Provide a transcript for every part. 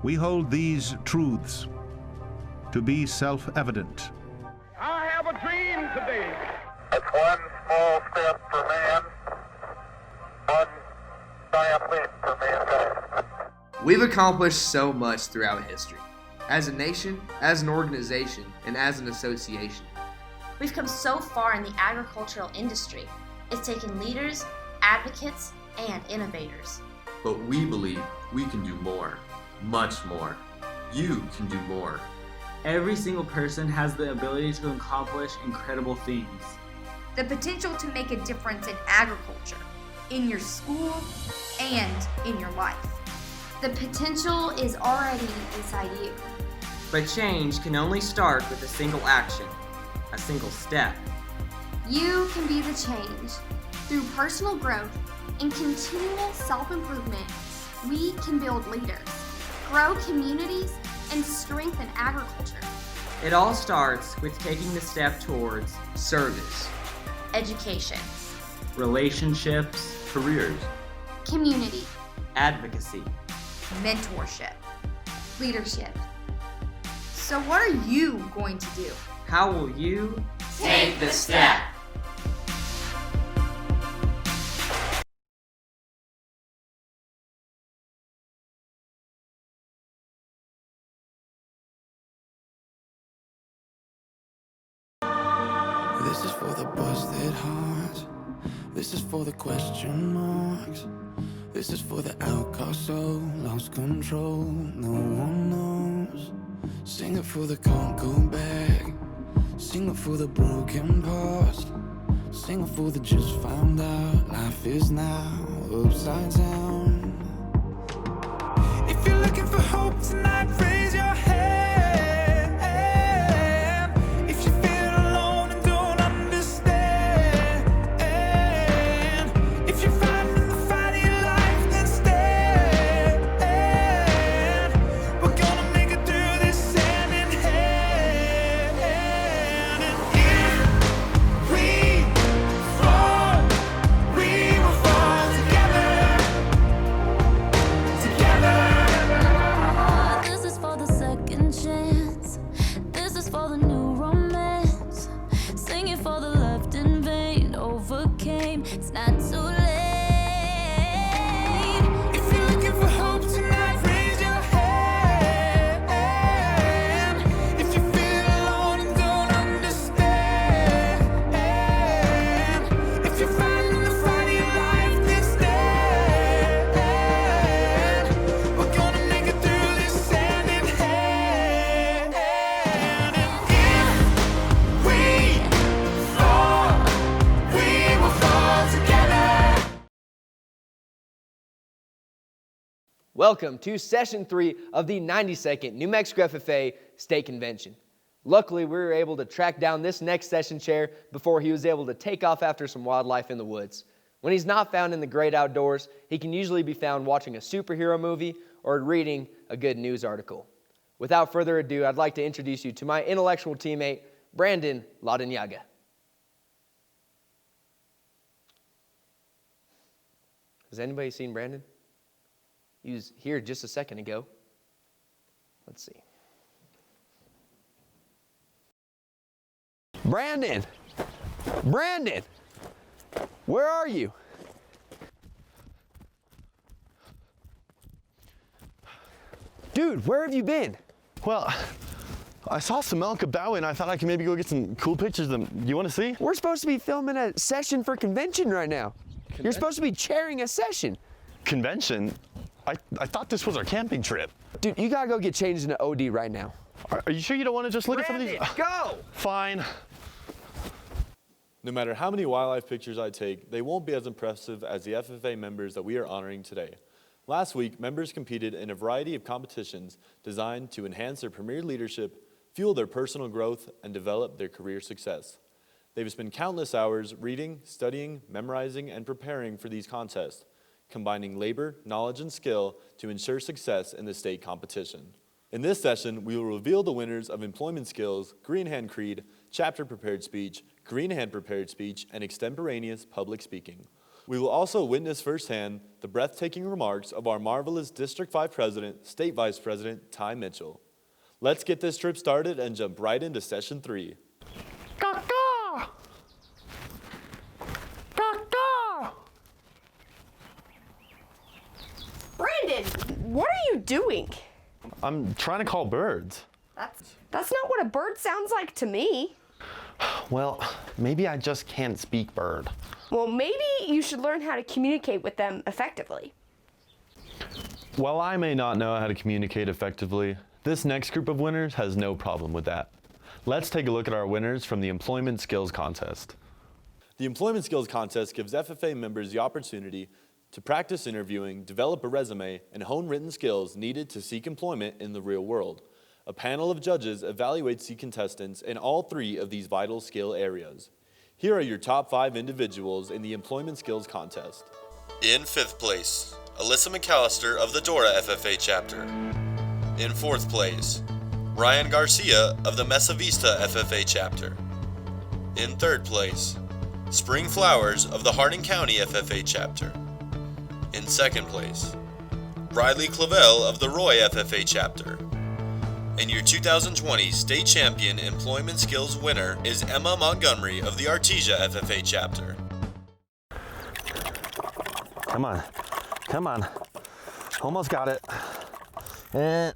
We hold these truths to be self-evident. I have a dream today. It's one small step for man, one giant leap for mankind. We've accomplished so much throughout history, as a nation, as an organization, and as an association. We've come so far in the agricultural industry. It's taken leaders, advocates, and innovators. But we believe we can do more, much more. You can do more. Every single person has the ability to accomplish incredible things. The potential to make a difference in agriculture, in your school, and in your life. The potential is already inside you. But change can only start with a single action, a single step. You can be the change. Through personal growth and continual self-improvement, we can build leaders, grow communities, and strengthen agriculture. It all starts with taking the step towards Service, Education, relationships, Careers. community, advocacy. Mentorship. leadership. So what are you going to do? How will you Take the step. This is for the busted hearts. This is for the question marks. This is for the outcast soul, lost control, no one knows. Sing it for the conquered bag. Sing it for the broken past. Sing it for the just found out. Life is now upside down. If you're looking for hope tonight, raise your hand. If you feel alone and don't understand, if you're fighting the fight of your life, then stand. We're gonna make it through this hand in hand. And if we fall, we will fall together. Together. This is for the second chance. This is for the new romance. Singing for the left in vain. Overcame. It's not too late. If you're looking for hope tonight, raise your hand. If you feel alone and don't understand, if you're fighting the fight of your life, then stand. We're gonna make it through this hand in hand. And if we fall, we will fall together. Welcome to Session 3 of the 92nd New Mexico FFA State Convention. Luckily, we were able to track down this next session chair before he was able to take off after some wildlife in the woods. When he's not found in the great outdoors, he can usually be found watching a superhero movie or reading a good news article. Without further ado, I'd like to introduce you to my intellectual teammate, Brandon Ladinyaga. Has anybody seen Brandon? He was here just a second ago. Let's see. Brandon! Brandon! Where are you? Dude, where have you been? Well, I saw some elk about and I thought I could maybe go get some cool pictures of them. You want to see? We're supposed to be filming a session for convention right now. You're supposed to be chairing a session. Convention? I thought this was our camping trip. Dude, you gotta go get changed into OD right now. Are you sure you don't want to just look at some of these? Go! Fine. No matter how many wildlife pictures I take, they won't be as impressive as the FFA members that we are honoring today. Last week, members competed in a variety of competitions designed to enhance their premier leadership, fuel their personal growth, and develop their career success. They've spent countless hours reading, studying, memorizing, and preparing for these contests, combining labor, knowledge, and skill to ensure success in the state competition. In this session, we will reveal the winners of Employment Skills, Greenhand Creed, Chapter Prepared Speech, Greenhand Prepared Speech, and Extemporaneous Public Speaking. We will also witness firsthand the breathtaking remarks of our marvelous District 5 President, State Vice President, Ty Mitchell. Let's get this trip started and jump right into Session 3. Caw-caw! Caw-caw! Brandon, what are you doing? I'm trying to call birds. That's not what a bird sounds like to me. Well, maybe I just can't speak bird. Well, maybe you should learn how to communicate with them effectively. While I may not know how to communicate effectively, this next group of winners has no problem with that. Let's take a look at our winners from the Employment Skills Contest. The Employment Skills Contest gives FFA members the opportunity to practice interviewing, develop a resume, and hone written skills needed to seek employment in the real world. A panel of judges evaluates the contestants in all three of these vital skill areas. Here are your top 5 individuals in the Employment Skills Contest. In 5th place, Alyssa McAllister of the Dora FFA chapter. In 4th place, Ryan Garcia of the Mesa Vista FFA chapter. In 3rd place, Spring Flowers of the Hardin County FFA chapter. In 2nd place, Riley Clavel of the Roy FFA chapter. And your 2020 State Champion Employment Skills winner is Emma Montgomery of the Artesia FFA chapter. Come on, come on. Almost got it. And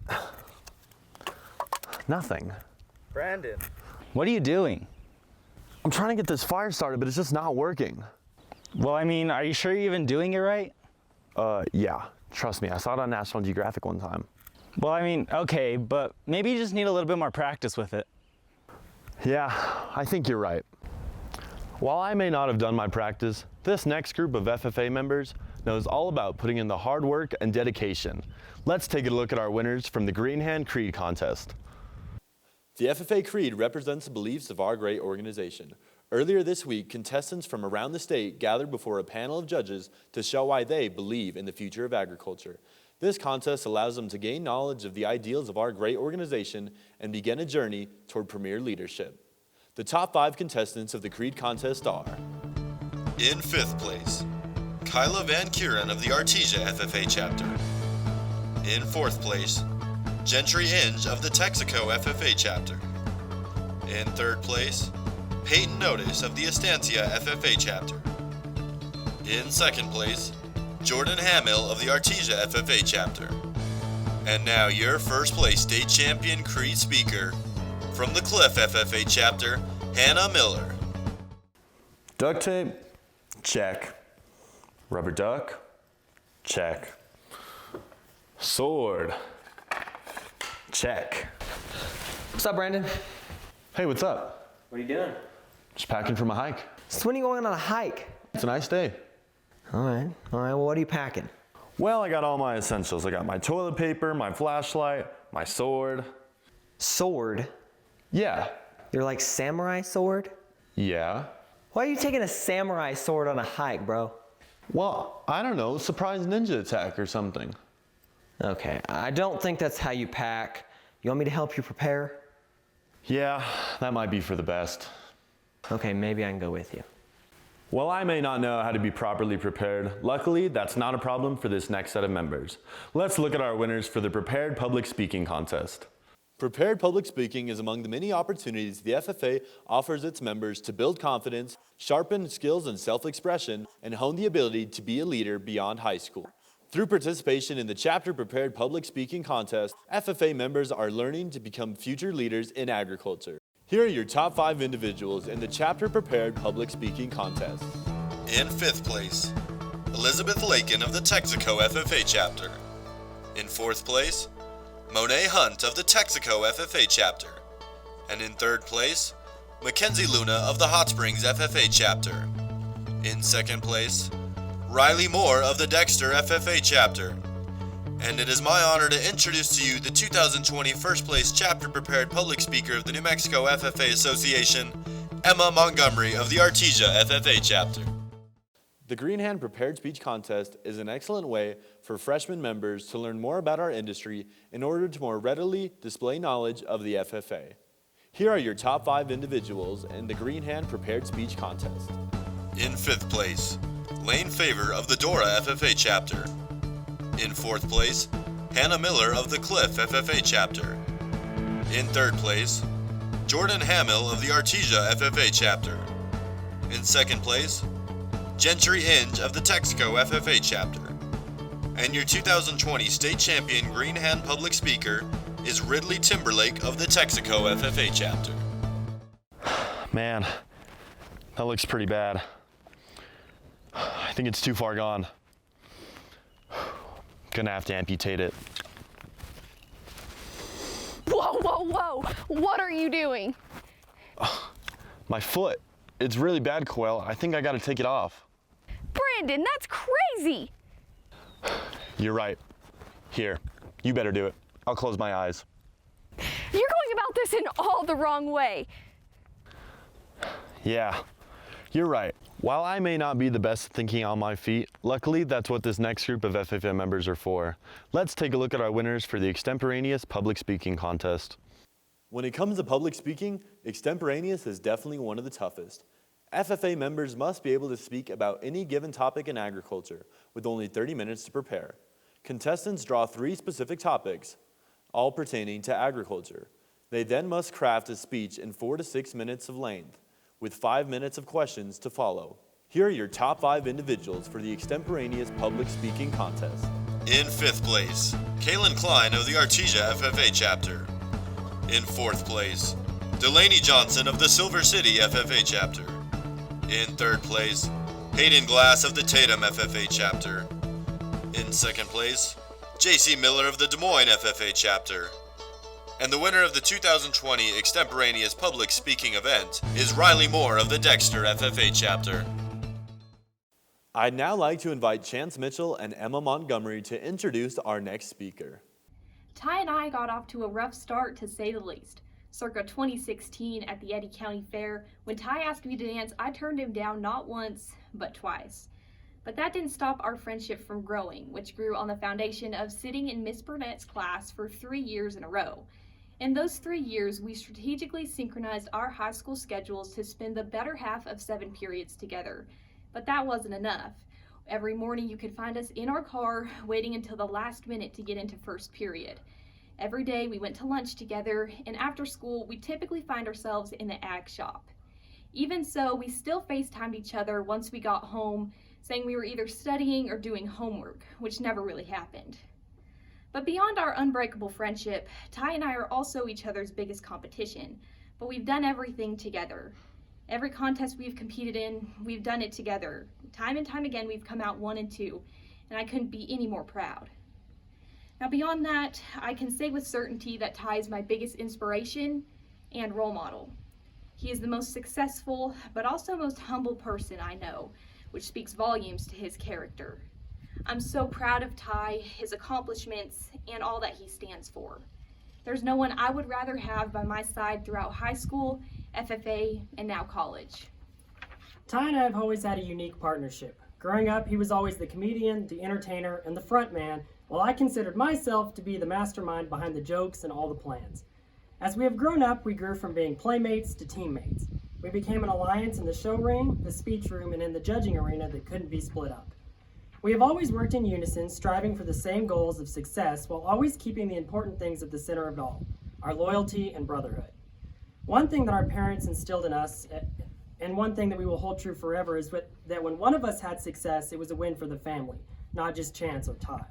nothing. Brandon, what are you doing? I'm trying to get this fire started, but it's just not working. Well, I mean, are you sure you're even doing it right? Yeah. Trust me, I saw it on National Geographic one time. Well, I mean, okay, but maybe you just need a little bit more practice with it. Yeah, I think you're right. While I may not have done my practice, this next group of FFA members knows all about putting in the hard work and dedication. Let's take a look at our winners from the Greenhand Creed contest. The FFA Creed represents the beliefs of our great organization. Earlier this week, contestants from around the state gathered before a panel of judges to show why they believe in the future of agriculture. This contest allows them to gain knowledge of the ideals of our great organization and begin a journey toward premier leadership. The top 5 contestants of the Creed contest are: In 5th place, Kyla Van Kuren of the Artesia FFA chapter. In 4th place, Gentry Inge of the Texaco FFA chapter. In 3rd place, Peyton Notice of the Estancia FFA chapter. In 2nd place, Jordan Hamill of the Artesia FFA chapter. And now your first place state champion Creed speaker from the Cliff FFA chapter, Hannah Miller. Duct tape, check. Rubber duck, check. Sword, check. What's up, Brandon? Hey, what's up? What are you doing? Just packing for my hike. So when are you going on a hike? It's a nice day. All right, well, what are you packing? Well, I got all my essentials. I got my toilet paper, my flashlight, my sword. Sword? Yeah. You're like samurai sword? Yeah. Why are you taking a samurai sword on a hike, bro? Well, I don't know, surprise ninja attack or something. Okay, I don't think that's how you pack. You want me to help you prepare? Yeah, that might be for the best. Okay, maybe I can go with you. While I may not know how to be properly prepared, luckily that's not a problem for this next set of members. Let's look at our winners for the Prepared Public Speaking Contest. Prepared public speaking is among the many opportunities the FFA offers its members to build confidence, sharpen skills and self-expression, and hone the ability to be a leader beyond high school. Through participation in the Chapter Prepared Public Speaking Contest, FFA members are learning to become future leaders in agriculture. Here are your top 5 individuals in the Chapter Prepared Public Speaking Contest. In 5th place, Elizabeth Lakin of the Texaco FFA Chapter. In 4th place, Monet Hunt of the Texaco FFA Chapter. And in 3rd place, Mackenzie Luna of the Hot Springs FFA Chapter. In 2nd place, Riley Moore of the Dexter FFA Chapter. And it is my honor to introduce to you the 2020 First Place Chapter Prepared Public Speaker of the New Mexico FFA Association, Emma Montgomery of the Artesia FFA Chapter. The Greenhand Prepared Speech Contest is an excellent way for freshman members to learn more about our industry in order to more readily display knowledge of the FFA. Here are your top 5 individuals in the Greenhand Prepared Speech Contest. In 5th place, Lane Favor of the Dora FFA Chapter. In 4th place, Hannah Miller of the Cliff FFA Chapter. In 3rd place, Jordan Hamill of the Artesia FFA Chapter. In 2nd place, Gentry Inge of the Texaco FFA Chapter. And your 2020 State Champion Greenhand Public Speaker is Ridley Timberlake of the Texaco FFA Chapter. Man, that looks pretty bad. I think it's too far gone. Gonna have to amputate it. Whoa, whoa, whoa! What are you doing? My foot. It's really bad, Coel. I think I gotta take it off. Brandon, that's crazy! You're right. Here, you better do it. I'll close my eyes. You're going about this in all the wrong way. Yeah, you're right. While I may not be the best at thinking on my feet, luckily that's what this next group of FFA members are for. Let's take a look at our winners for the Extemporaneous Public Speaking Contest. When it comes to public speaking, Extemporaneous is definitely one of the toughest. FFA members must be able to speak about any given topic in agriculture with only 30 minutes to prepare. Contestants draw 3 specific topics, all pertaining to agriculture. They then must craft a speech in 4 to 6 minutes of length, with 5 minutes of questions to follow. Here are your top 5 individuals for the Extemporaneous Public Speaking Contest. In 5th place, Kaylin Klein of the Artesia FFA Chapter. In 4th place, Delaney Johnson of the Silver City FFA Chapter. In 3rd place, Hayden Glass of the Tatum FFA Chapter. In 2nd place, JC Miller of the Des Moines FFA Chapter. And the winner of the 2020 Extemporaneous Public Speaking event is Riley Moore of the Dexter FFA Chapter. I'd now like to invite Chance Mitchell and Emma Montgomery to introduce our next speaker. Ty and I got off to a rough start, to say the least. Circa 2016 at the Eddy County Fair, when Ty asked me to dance, I turned him down not once, but twice. But that didn't stop our friendship from growing, which grew on the foundation of sitting in Miss Burnett's class for 3 years in a row. In those 3 years, we strategically synchronized our high school schedules to spend the better half of 7 periods together. But that wasn't enough. Every morning you could find us in our car, waiting until the last minute to get into first period. Every day we went to lunch together, and after school we typically find ourselves in the ag shop. Even so, we still FaceTimed each other once we got home, saying we were either studying or doing homework, which never really happened. But beyond our unbreakable friendship, Ty and I are also each other's biggest competition, but we've done everything together. Every contest we've competed in, we've done it together. Time and time again, we've come out 1 and 2, and I couldn't be any more proud. Now beyond that, I can say with certainty that Ty is my biggest inspiration and role model. He is the most successful, but also most humble person I know, which speaks volumes to his character. I'm so proud of Ty, his accomplishments, and all that he stands for. There's no one I would rather have by my side throughout high school, FFA, and now college. Ty and I have always had a unique partnership. Growing up, he was always the comedian, the entertainer, and the front man, while I considered myself to be the mastermind behind the jokes and all the plans. As we have grown up, we grew from being playmates to teammates. We became an alliance in the show ring, the speech room, and in the judging arena that couldn't be split up. We have always worked in unison, striving for the same goals of success while always keeping the important things at the center of it all, our loyalty and brotherhood. One thing that our parents instilled in us, and one thing that we will hold true forever, is that when one of us had success, it was a win for the family, not just Chance or Ty.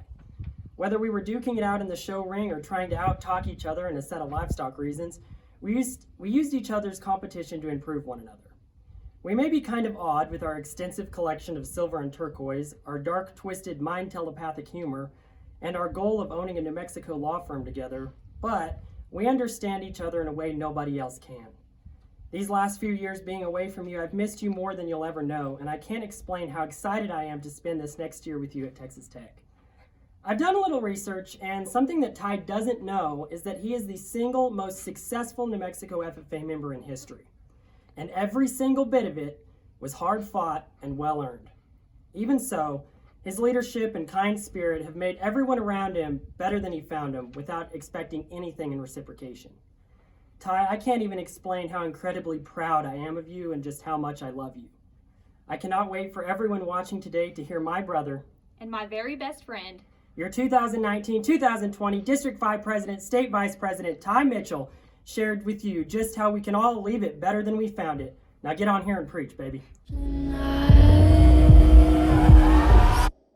Whether we were duking it out in the show ring or trying to out-talk each other in a set of livestock reasons, we used each other's competition to improve one another. We may be kind of odd with our extensive collection of silver and turquoise, our dark, twisted, mind telepathic humor, and our goal of owning a New Mexico law firm together, but we understand each other in a way nobody else can. These last few years being away from you, I've missed you more than you'll ever know, and I can't explain how excited I am to spend this next year with you at Texas Tech. I've done a little research, and something that Ty doesn't know is that he is the single most successful New Mexico FFA member in history. And every single bit of it was hard fought and well earned. Even so, his leadership and kind spirit have made everyone around him better than he found them without expecting anything in reciprocation. Ty, I can't even explain how incredibly proud I am of you and just how much I love you. I cannot wait for everyone watching today to hear my brother and my very best friend, your 2019-2020 District 5 President, State Vice President Ty Mitchell, shared with you just how we can all leave it better than we found it. Now get on here and preach, baby.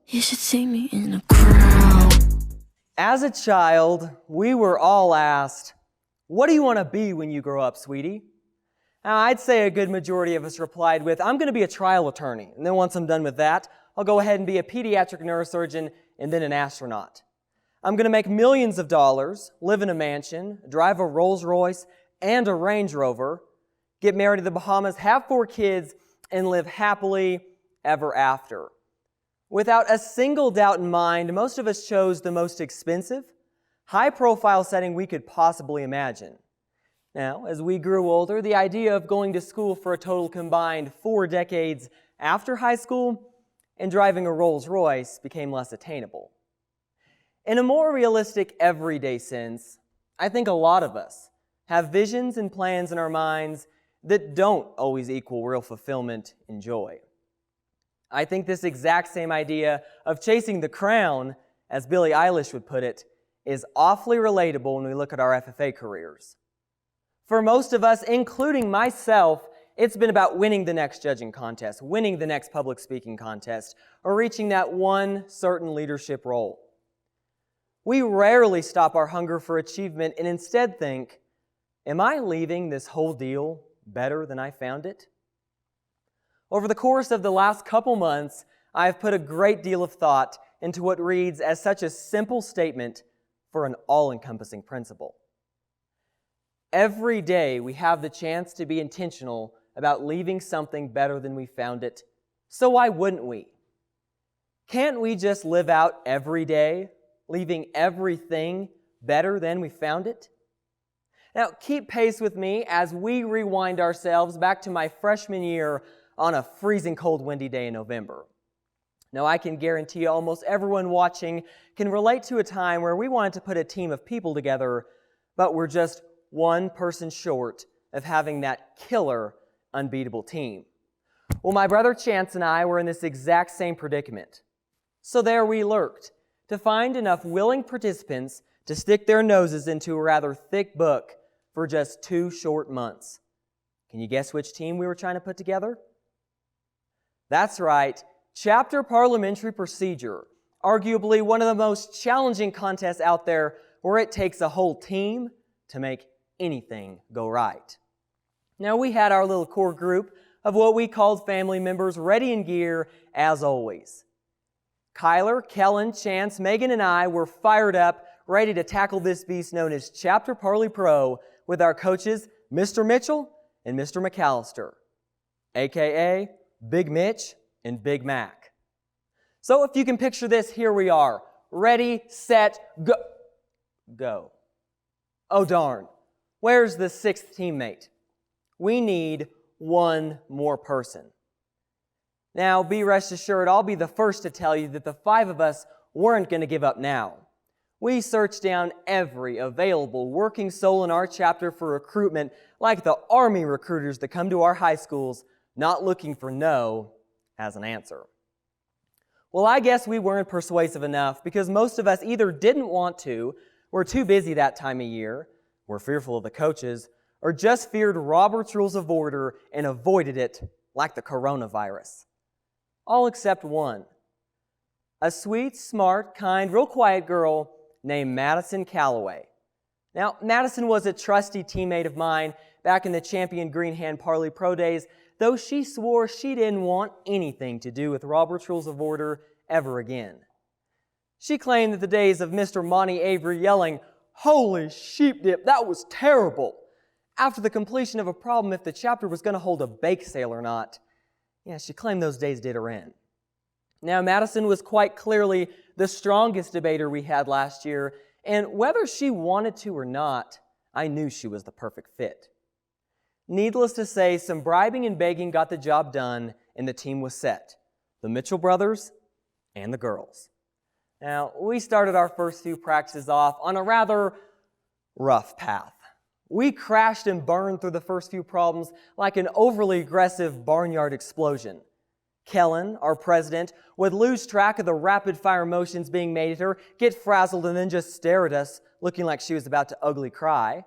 You should see me in a crowd. As a child, we were all asked, "What do you want to be when you grow up, sweetie?" Now, I'd say a good majority of us replied with, "I'm going to be a trial attorney, and then once I'm done with that, I'll go ahead and be a pediatric neurosurgeon and then an astronaut. I'm going to make millions of dollars, live in a mansion, drive a Rolls Royce and a Range Rover, get married to the Bahamas, have 4 kids, and live happily ever after." Without a single doubt in mind, most of us chose the most expensive, high-profile setting we could possibly imagine. Now, as we grew older, the idea of going to school for a total combined 4 decades after high school and driving a Rolls Royce became less attainable. In a more realistic, everyday sense, I think a lot of us have visions and plans in our minds that don't always equal real fulfillment and joy. I think this exact same idea of chasing the crown, as Billie Eilish would put it, is awfully relatable when we look at our FFA careers. For most of us, including myself, it's been about winning the next judging contest, winning the next public speaking contest, or reaching that one certain leadership role. We rarely stop our hunger for achievement and instead think, am I leaving this whole deal better than I found it? Over the course of the last couple months, I have put a great deal of thought into what reads as such a simple statement for an all-encompassing principle. Every day we have the chance to be intentional about leaving something better than we found it, so why wouldn't we? Can't we just live out every day, leaving everything better than we found it? Now, keep pace with me as we rewind ourselves back to my freshman year on a freezing cold, windy day in November. Now, I can guarantee almost everyone watching can relate to a time where we wanted to put a team of people together, but we're just one person short of having that killer, unbeatable team. Well, my brother Chance and I were in this exact same predicament. So there we lurked to find enough willing participants to stick their noses into a rather thick book for just 2 short months. Can you guess which team we were trying to put together? That's right, Chapter Parliamentary Procedure, arguably one of the most challenging contests out there where it takes a whole team to make anything go right. Now, we had our little core group of what we called family members ready in gear as always. Kyler, Kellen, Chance, Megan, and I were fired up, ready to tackle this beast known as Chapter Parley Pro with our coaches, Mr. Mitchell and Mr. McAllister, aka Big Mitch and Big Mac. So if you can picture this, here we are. Ready, set, go. Oh darn, where's the sixth teammate? We need one more person. Now, be rest assured, I'll be the first to tell you that the 5 of us weren't going to give up now. We searched down every available working soul in our chapter for recruitment, like the Army recruiters that come to our high schools, not looking for no as an answer. Well, I guess we weren't persuasive enough because most of us either didn't want to, were too busy that time of year, were fearful of the coaches, or just feared Robert's Rules of Order and avoided it like the coronavirus. All except one. A sweet, smart, kind, real quiet girl named Madison Calloway. Now, Madison was a trusty teammate of mine back in the champion Greenhand Parley Pro days, though she swore she didn't want anything to do with Robert's Rules of Order ever again. She claimed that the days of Mr. Monty Avery yelling, "Holy sheep dip, that was terrible," after the completion of a problem if the chapter was going to hold a bake sale or not. Yeah, she claimed those days did her in. Now, Madison was quite clearly the strongest debater we had last year, and whether she wanted to or not, I knew she was the perfect fit. Needless to say, some bribing and begging got the job done, and the team was set. The Mitchell brothers and the girls. Now, we started our first few practices off on a rather rough path. We crashed and burned through the first few problems like an overly aggressive barnyard explosion. Kellen, our president, would lose track of the rapid-fire motions being made at her, get frazzled, and then just stare at us, looking like she was about to ugly cry.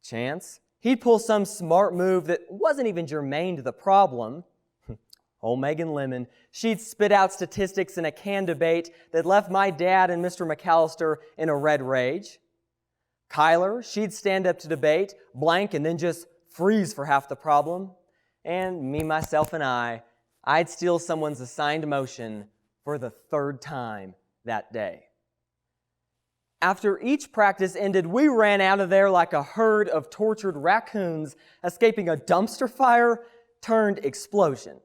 Chance, he'd pull some smart move that wasn't even germane to the problem. Old Megan Lemon, she'd spit out statistics in a canned debate that left my dad and Mr. McAllister in a red rage. Kyler, she'd stand up to debate, blank, and then just freeze for half the problem. And me, myself, and I'd steal someone's assigned motion for the 3rd time that day. After each practice ended, we ran out of there like a herd of tortured raccoons escaping a dumpster fire turned explosion.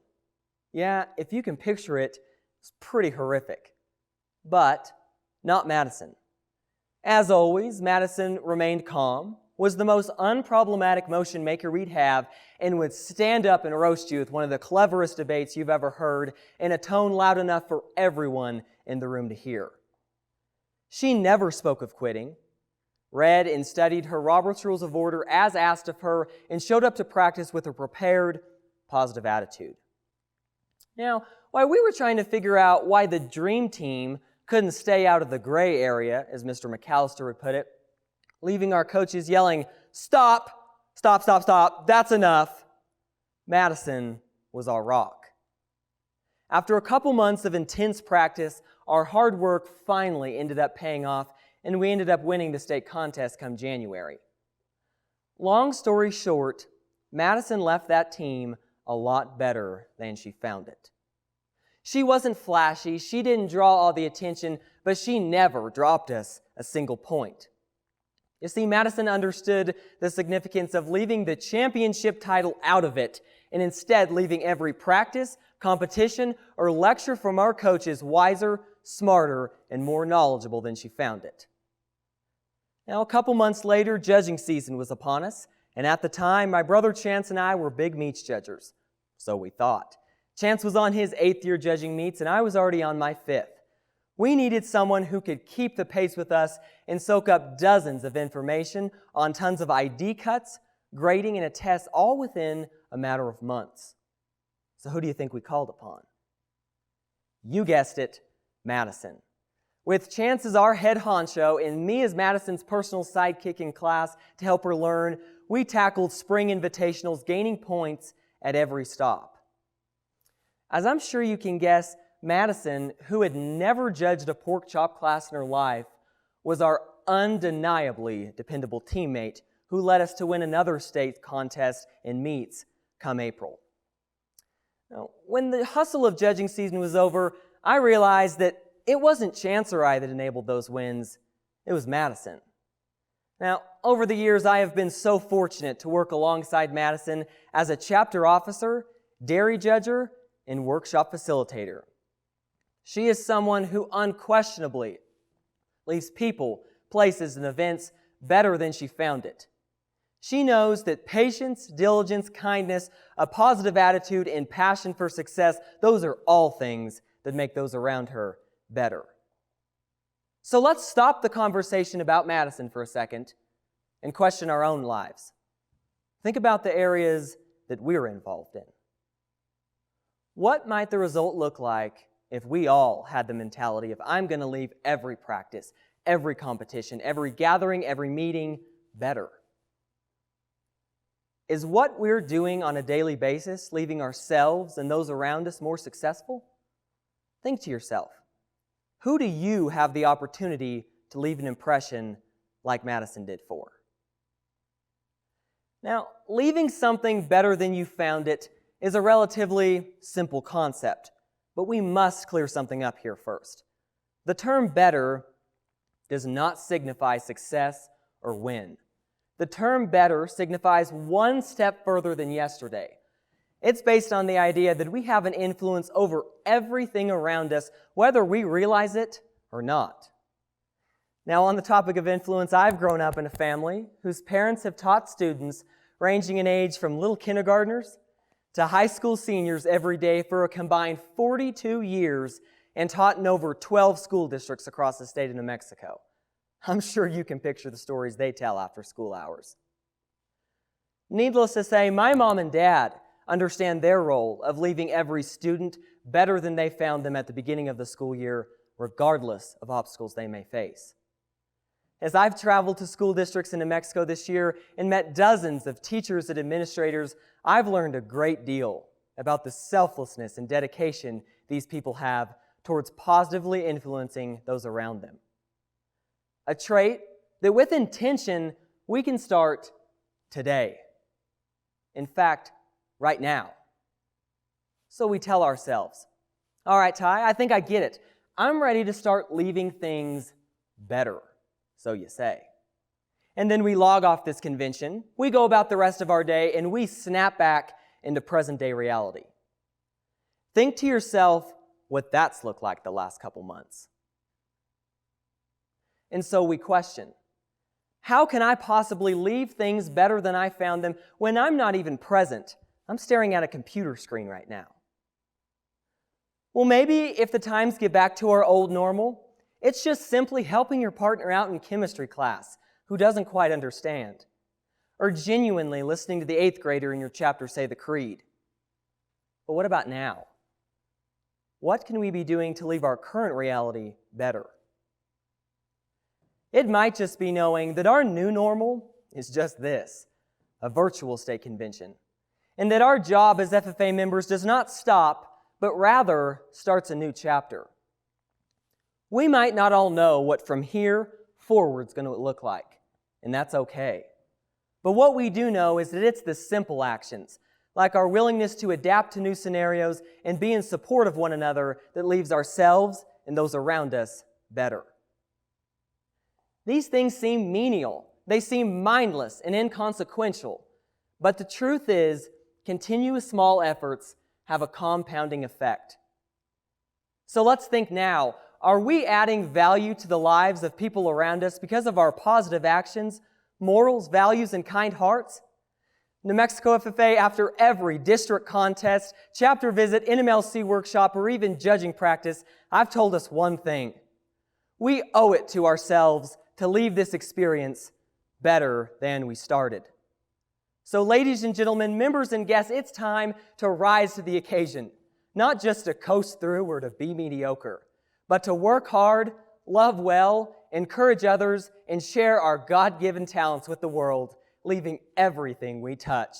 Yeah, if you can picture it, it's pretty horrific. But not Madison. As always, Madison remained calm, was the most unproblematic motion maker we'd have, and would stand up and roast you with one of the cleverest debates you've ever heard in a tone loud enough for everyone in the room to hear. She never spoke of quitting, read and studied her Robert's Rules of Order as asked of her, and showed up to practice with a prepared, positive attitude. Now, while we were trying to figure out why the dream team couldn't stay out of the gray area, as Mr. McAllister would put it, leaving our coaches yelling, "Stop, stop, stop, stop, that's enough," Madison was our rock. After a couple months of intense practice, our hard work finally ended up paying off, and we ended up winning the state contest come January. Long story short, Madison left that team a lot better than she found it. She wasn't flashy, she didn't draw all the attention, but she never dropped us a single point. You see, Madison understood the significance of leaving the championship title out of it, and instead leaving every practice, competition, or lecture from our coaches wiser, smarter, and more knowledgeable than she found it. Now, a couple months later, judging season was upon us, and at the time, my brother Chance and I were big meets judgers. So we thought. Chance was on his 8th year judging meets, and I was already on my 5th. We needed someone who could keep the pace with us and soak up dozens of information on tons of ID cuts, grading, and a test, all within a matter of months. So who do you think we called upon? You guessed it, Madison. With Chance as our head honcho and me as Madison's personal sidekick in class to help her learn, we tackled spring invitationals, gaining points at every stop. As I'm sure you can guess, Madison, who had never judged a pork chop class in her life, was our undeniably dependable teammate who led us to win another state contest in meets come April. Now, when the hustle of judging season was over, I realized that it wasn't Chance or I that enabled those wins, it was Madison. Now, over the years, I have been so fortunate to work alongside Madison as a chapter officer, dairy judger, and workshop facilitator. She is someone who unquestionably leaves people, places, and events better than she found it. She knows that patience, diligence, kindness, a positive attitude, and passion for success, those are all things that make those around her better. So let's stop the conversation about Madison for a second and question our own lives. Think about the areas that we're involved in. What might the result look like if we all had the mentality of, I'm going to leave every practice, every competition, every gathering, every meeting better? Is what we're doing on a daily basis leaving ourselves and those around us more successful? Think to yourself, who do you have the opportunity to leave an impression like Madison did for? Now, leaving something better than you found it is a relatively simple concept, but we must clear something up here first. The term better does not signify success or win. The term better signifies one step further than yesterday. It's based on the idea that we have an influence over everything around us, whether we realize it or not. Now, on the topic of influence, I've grown up in a family whose parents have taught students ranging in age from little kindergartners to high school seniors every day for a combined 42 years and taught in over 12 school districts across the state of New Mexico. I'm sure you can picture the stories they tell after school hours. Needless to say, my mom and dad understand their role of leaving every student better than they found them at the beginning of the school year, regardless of obstacles they may face. As I've traveled to school districts in New Mexico this year and met dozens of teachers and administrators, I've learned a great deal about the selflessness and dedication these people have towards positively influencing those around them. A trait that with intention we can start today. In fact, right now. So we tell ourselves, all right, Ty, I think I get it. I'm ready to start leaving things better, so you say. And then we log off this convention, we go about the rest of our day, and we snap back into present-day reality. Think to yourself what that's looked like the last couple months. And so we question, how can I possibly leave things better than I found them when I'm not even present? I'm staring at a computer screen right now. Well, maybe if the times get back to our old normal, it's just simply helping your partner out in chemistry class who doesn't quite understand, or genuinely listening to the 8th grader in your chapter say the creed. But what about now? What can we be doing to leave our current reality better? It might just be knowing that our new normal is just this, a virtual state convention, and that our job as FFA members does not stop, but rather starts a new chapter. We might not all know what from here forward is going to look like, and that's okay. But what we do know is that it's the simple actions, like our willingness to adapt to new scenarios and be in support of one another, that leaves ourselves and those around us better. These things seem menial, they seem mindless and inconsequential, but the truth is, continuous small efforts have a compounding effect. So let's think now, are we adding value to the lives of people around us because of our positive actions, morals, values, and kind hearts? New Mexico FFA, after every district contest, chapter visit, NMLC workshop, or even judging practice, I've told us one thing. We owe it to ourselves to leave this experience better than we started. So ladies and gentlemen, members and guests, it's time to rise to the occasion, not just to coast through or to be mediocre, but to work hard, love well, encourage others, and share our God-given talents with the world, leaving everything we touch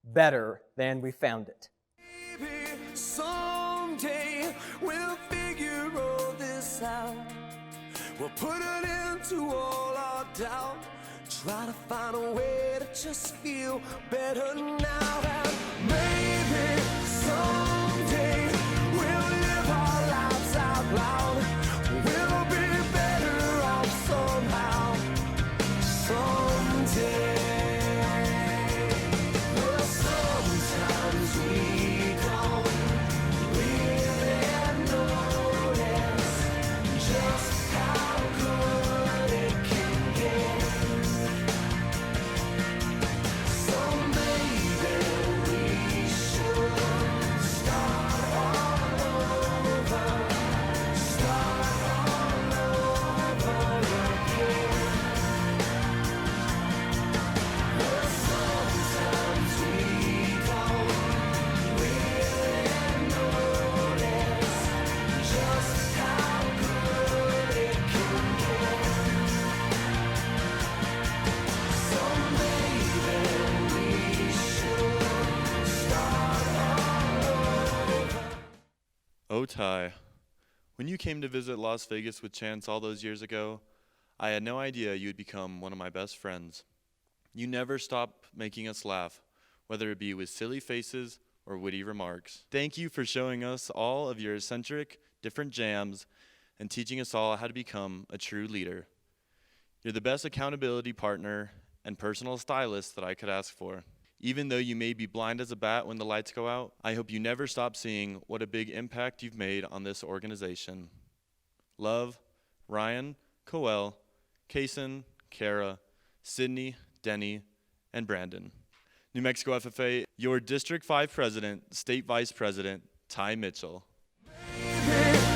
better than we found it. Maybe someday we'll figure all this out. We'll put an end to all our doubt. Try to find a way to just feel better now. And maybe someday we'll live our lives out loud. We'll be better off somehow. Someday. Well, sometimes we don't really notice just how good it can get. Oh, Ty, when you came to visit Las Vegas with Chance all those years ago, I had no idea you would become one of my best friends. You never stop making us laugh, whether it be with silly faces or witty remarks. Thank you for showing us all of your eccentric, different jams and teaching us all how to become a true leader. You're the best accountability partner and personal stylist that I could ask for. Even though you may be blind as a bat when the lights go out, I hope you never stop seeing what a big impact you've made on this organization. Love, Ryan, Coel, Kaysen, Kara, Sydney, Denny, and Brandon. New Mexico FFA, your District 5 President, State Vice President, Ty Mitchell.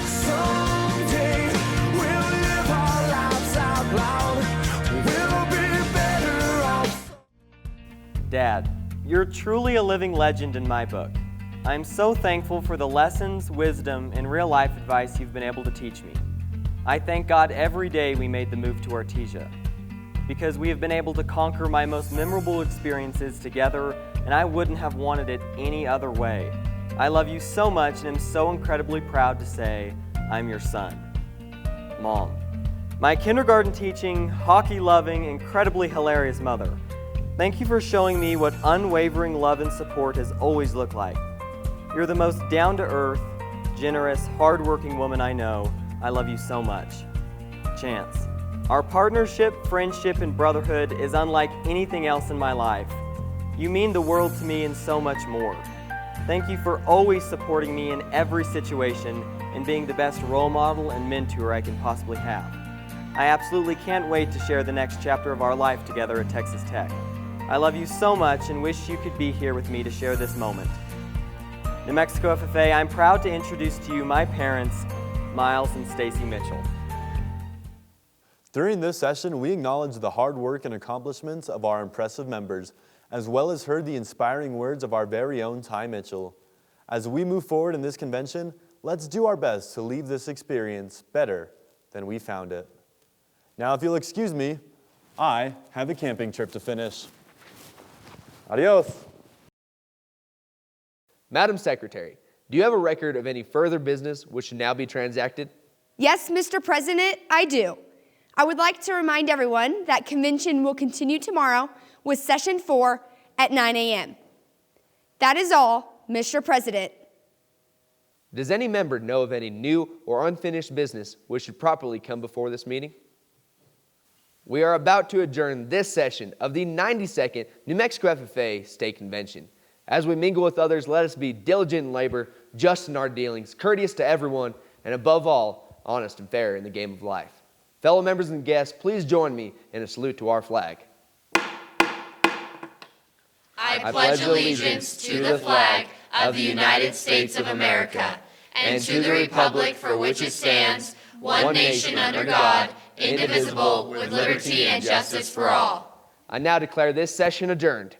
Someday we'll live our lives out loud. We'll be better off. Dad, you're truly a living legend in my book. I'm so thankful for the lessons, wisdom, and real-life advice you've been able to teach me. I thank God every day we made the move to Artesia, because we have been able to conquer my most memorable experiences together, and I wouldn't have wanted it any other way. I love you so much and am so incredibly proud to say I'm your son. Mom, my kindergarten teaching, hockey-loving, incredibly hilarious mother, thank you for showing me what unwavering love and support has always looked like. You're the most down-to-earth, generous, hardworking woman I know. I love you so much. Chance, our partnership, friendship, and brotherhood is unlike anything else in my life. You mean the world to me and so much more. Thank you for always supporting me in every situation and being the best role model and mentor I can possibly have. I absolutely can't wait to share the next chapter of our life together at Texas Tech. I love you so much and wish you could be here with me to share this moment. New Mexico FFA, I'm proud to introduce to you my parents, Miles and Stacy Mitchell. During this session, we acknowledged the hard work and accomplishments of our impressive members, as well as heard the inspiring words of our very own Ty Mitchell. As we move forward in this convention, let's do our best to leave this experience better than we found it. Now, if you'll excuse me, I have a camping trip to finish. Adios. Madam Secretary, do you have a record of any further business which should now be transacted? Yes, Mr. President, I do. I would like to remind everyone that convention will continue tomorrow with session 4 at 9 a.m. That is all, Mr. President. Does any member know of any new or unfinished business which should properly come before this meeting? We are about to adjourn this session of the 92nd New Mexico FFA State Convention. As we mingle with others, let us be diligent in labor, just in our dealings, courteous to everyone, and above all, honest and fair in the game of life. Fellow members and guests, please join me in a salute to our flag. I pledge allegiance to the flag of the United States of America and to the republic for which it stands, one nation under God, indivisible, with liberty and justice for all. I now declare this session adjourned.